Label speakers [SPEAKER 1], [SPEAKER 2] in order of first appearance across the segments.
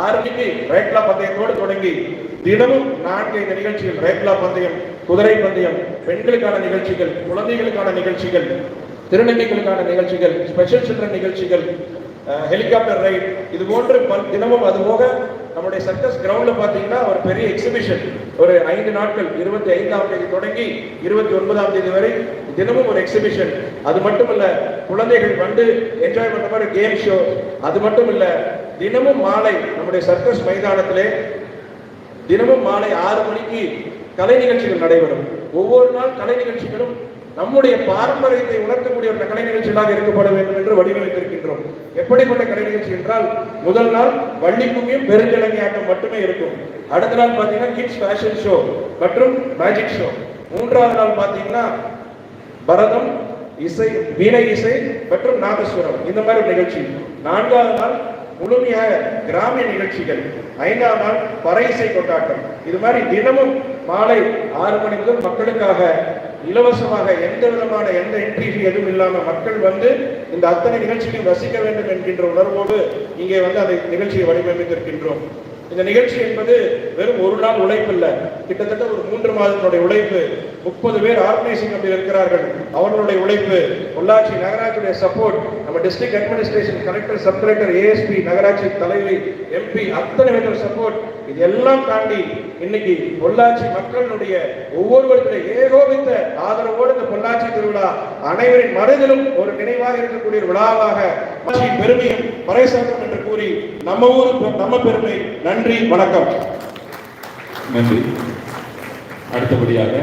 [SPEAKER 1] 6 மணிக்கு ரேக்லா பந்தயத்தோடு தொடங்கி தினமும் 4 நிகழ்ச்சிகள், ரேக்லா பந்தயம், குதிரை பந்தயம், பெண்களுக்கான நிகழ்ச்சிகள், குழந்தைகளுக்கான நிகழ்ச்சிகள், திருநங்கைகளுக்கான நிகழ்ச்சிகள், ஸ்பெஷல் சில்ட்ரன் நிகழ்ச்சிகள், ஹெலிகாப்டர் ரைட், இது போன்று தினமும். அதுபோக நம்முடைய சர்க்கஸ் கிரவுண்ட்ல பாத்தீங்கன்னா ஒரு பெரிய எக்ஸிபிஷன், ஒரு 5 நாட்கள் 25ஆம் தேதி தொடங்கி 29ஆம் தேதி வரை தினமும் ஒரு எக்ஸிபிஷன். அது மட்டும் இல்ல, குழந்தைகள் வந்து என்ஜாய் பண்ற மாதிரி கேம் ஷோ. அது மட்டும் இல்ல, தினமும் மாலை நம்முடைய சர்க்கஸ் மைதானத்திலே தினமும் மாலை 6 மணிக்கு கலை நிகழ்ச்சிகள் நடைபெறும். ஒவ்வொரு நாள் கலை நிகழ்ச்சிகளும் நம்முடைய பாரம்பரியத்தை உணர்த்தக்கூடிய ஒரு கலை நிகழ்ச்சிகளாக இருக்கப்பட வேண்டும் என்று வடிவமைத்திருக்கின்றோம். எப்படிப்பட்ட கலை நிகழ்ச்சி என்றால், முதல் நாள் வள்ளிக்கும்மியும் பெருஞ்சலங்கை ஆட்டம் மட்டுமே இருக்கும். அடுத்த நாள் பாத்தீங்கன்னா கிட்ஸ் ஃபேஷன் ஷோ மற்றும் மேஜிக் ஷோ. 3ஆவது நாள் பாத்தீங்கன்னா பரதம், இசை, வீணை இசை மற்றும் நாதஸ்வரம், இந்த மாதிரி ஒரு நிகழ்ச்சி. 4ஆவது நாள் முழுமையாக கிராமிய நிகழ்ச்சிகள். 5ஆம் நாள் பறை இசை கொண்டாட்டம். இது மாதிரி தினமும் மாலை 6 மணி முதல் மக்களுக்காக இலவசமாக எந்த என்ட்ரி ஃபீ எதுவும் இல்லாம மக்கள் வந்து இந்த அத்தனை நிகழ்ச்சிகள் ரசிக்க வேண்டும் என்கின்ற உணர்வோடு இங்கே வந்து அந்த நிகழ்ச்சியை வடிவமைத்திருக்கின்றோம். இந்த நிகழ்ச்சி என்பது வெறும் ஒரு நாள் உழைப்பு இல்ல, கிட்டத்தட்ட ஒரு 3 மாதத்தினுடைய உழைப்பு. 30 பேர் ஆர்கனைசிங் கமிட்டியில் இருக்கிறார்கள், அவர்களுடைய உழைப்பு, பொள்ளாச்சி நகராட்சியுடைய சப்போர்ட், நம்ம district administration, collector, sub collector, ASP, நகராட்சி தலைவி, எம்பி, அத்தனை பேர் சப்போர்ட். இது எல்லாம் தாண்டி இன்னைக்கு பொள்ளாச்சி மக்களுடைய ஒவ்வொருவருடைய ஏகோபித்த ஆதரவோடு இந்த பொள்ளாச்சி திருவிழா அனைவரின் மனதிலும் ஒரு நினைவாக இருக்கக்கூடிய ஒரு விழாவாக பெருமையும் பறைசாற்றும் என்று கூறி நம்ம ஊர் நம்ம பெருமை. நன்றி, வணக்கம்.
[SPEAKER 2] நன்றி. அடுத்தபடியாக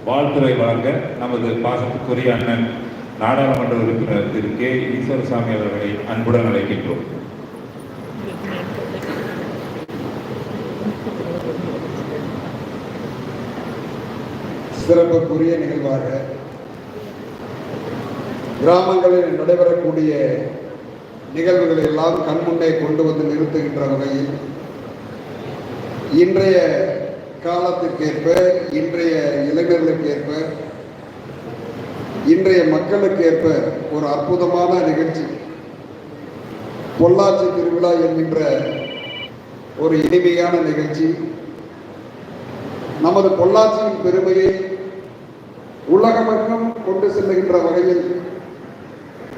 [SPEAKER 2] வாழ்த்துறை வழங்க நமது பாசத்துக்குரிய அண்ணன் நாடாளுமன்ற உறுப்பினர் திரு கே ஈஸ்வரசாமி அவர்களை அன்புடன் அழைக்கின்றோம்.
[SPEAKER 3] சிறப்புக்குரிய நிகழ்வாக கிராமங்களில் நடைபெறக்கூடிய நிகழ்வுகளை எல்லாம் கண்முன்னே கொண்டு வந்து நிறுத்துகின்ற வகையில் இன்றைய காலத்திற்கேற்ப, இன்றைய இளைஞர்களுக்கேற்ப, இன்றைய மக்களுக்கேற்ப ஒரு அற்புதமான நிகழ்ச்சி பொள்ளாச்சி திருவிழா என்கின்ற ஒரு இனிமையான நிகழ்ச்சி. நமது பொள்ளாச்சியின் பெருமையை உலகமெங்கும் கொண்டு செல்லுகின்ற வகையில்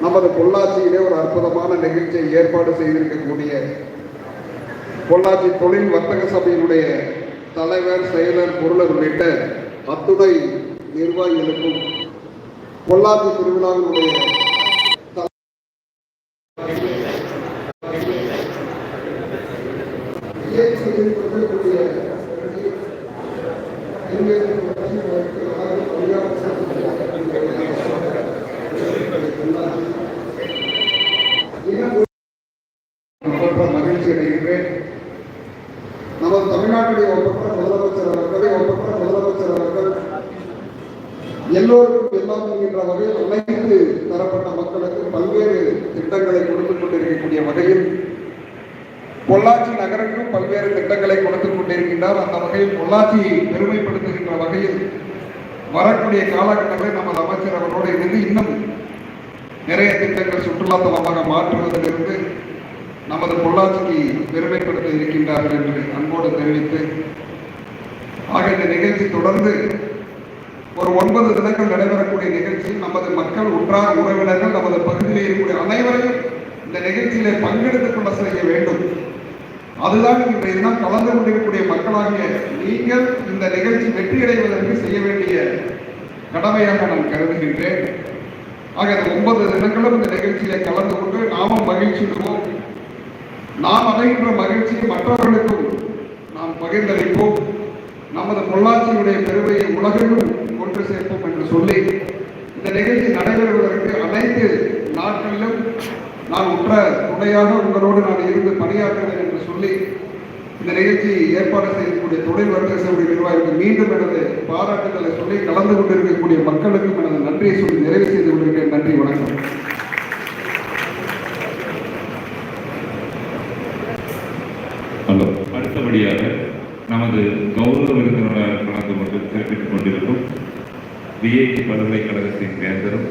[SPEAKER 3] நமது பொள்ளாச்சியிலே ஒரு அற்புதமான நிகழ்ச்சியை ஏற்பாடு செய்திருக்கக்கூடிய பொள்ளாச்சி தொழில் வர்த்தக சபையினுடைய தலைவர், செயலர், பொருளர் உள்ளிட்ட அத்துணை நிர்வாகிகளுக்கும் பொள்ளாச்சி திருவிழாவினுடைய மகிழ்ச்சி அடைகின்றேன். நமது தமிழ்நாட்டுடைய ஒப்பற்ற முதலமைச்சர் அவர்கள் எல்லோருக்கும் எல்லாம் என்கின்ற வகையில் அனைத்து தரப்பட்ட மக்களுக்கு பல்வேறு திட்டங்களை கொடுத்துக் கொண்டிருக்கக்கூடிய வகையில் பொள்ளாச்சி நகருக்கும் பல்வேறு திட்டங்களை கொடுத்துக் கொண்டிருக்கின்றார். அந்த வகையில் பொள்ளாச்சியை பெருமைப்படுத்துகின்ற வகையில் வரக்கூடிய காலகட்டங்களில் நமது அமைச்சர் அவர்களோடு இருந்து இன்னும் நிறைய திட்டங்கள் சுற்றுலா தலமாக மாற்றுவதிலிருந்து நமது பொள்ளாச்சிக்கு பெருமைப்படுத்த இருக்கின்றார்கள் என்று அன்போடு தெரிவித்து, ஆக இந்த நிகழ்ச்சி தொடர்ந்து ஒரு 9 தினங்கள் நடைபெறக்கூடிய நிகழ்ச்சி. நமது மக்கள், உற்றார் உறவினர்கள், நமது பகுதியில் இருக்கக்கூடிய அனைவரையும் இந்த நிகழ்ச்சியிலே பங்கெடுத்துக் கொள்ள செய்ய வேண்டும். அதுதான் இன்றைய தினம் கலந்து கொண்டிருக்கக்கூடிய மக்களாகிய நீங்கள் இந்த நிகழ்ச்சி வெற்றியடைவதற்கு செய்ய வேண்டிய கடமையாக நான் கருதுகின்றேன். ஆக இந்த 9 தினங்களும் இந்த நிகழ்ச்சியிலே கலந்து கொண்டு நாமும் மகிழ்ச்சிடுவோம். நாம் அடைகின்ற மகிழ்ச்சியை மற்றவர்களுக்கும் நாம் பகிர்ந்தளிப்போம். நமது பொள்ளாச்சியுடைய பெருமையை உலகெங்கும் கொண்டு சேர்ப்போம் என்று சொல்லி இந்த நிகழ்ச்சி நடைபெறுவதற்கு அனைத்து நாட்களிலும் நான் உற்ற துணையாக உங்களோடு நான் இருந்து பணியாற்றுவேன் என்று சொல்லி இந்த நிகழ்ச்சியை ஏற்பாடு செய்யக்கூடிய தொழில் வர்த்தக சபை நிர்வாகிகளுக்கு மீண்டும் எனது பாராட்டுகளை சொல்லி கலந்து கொண்டிருக்கக்கூடிய மக்களுக்கும் எனது நன்றியை சொல்லி நிறைவு செய்து கொண்டிருக்கிறேன். நன்றி, வணக்கம்.
[SPEAKER 2] அடுத்தபடியாக நமது கௌரவ விருந்தினராக கலந்து கொண்டு சிறப்பித்துக் கொண்டிருக்கும் விஐடி பல்கலைக்கழகத்தின் வேந்தரும்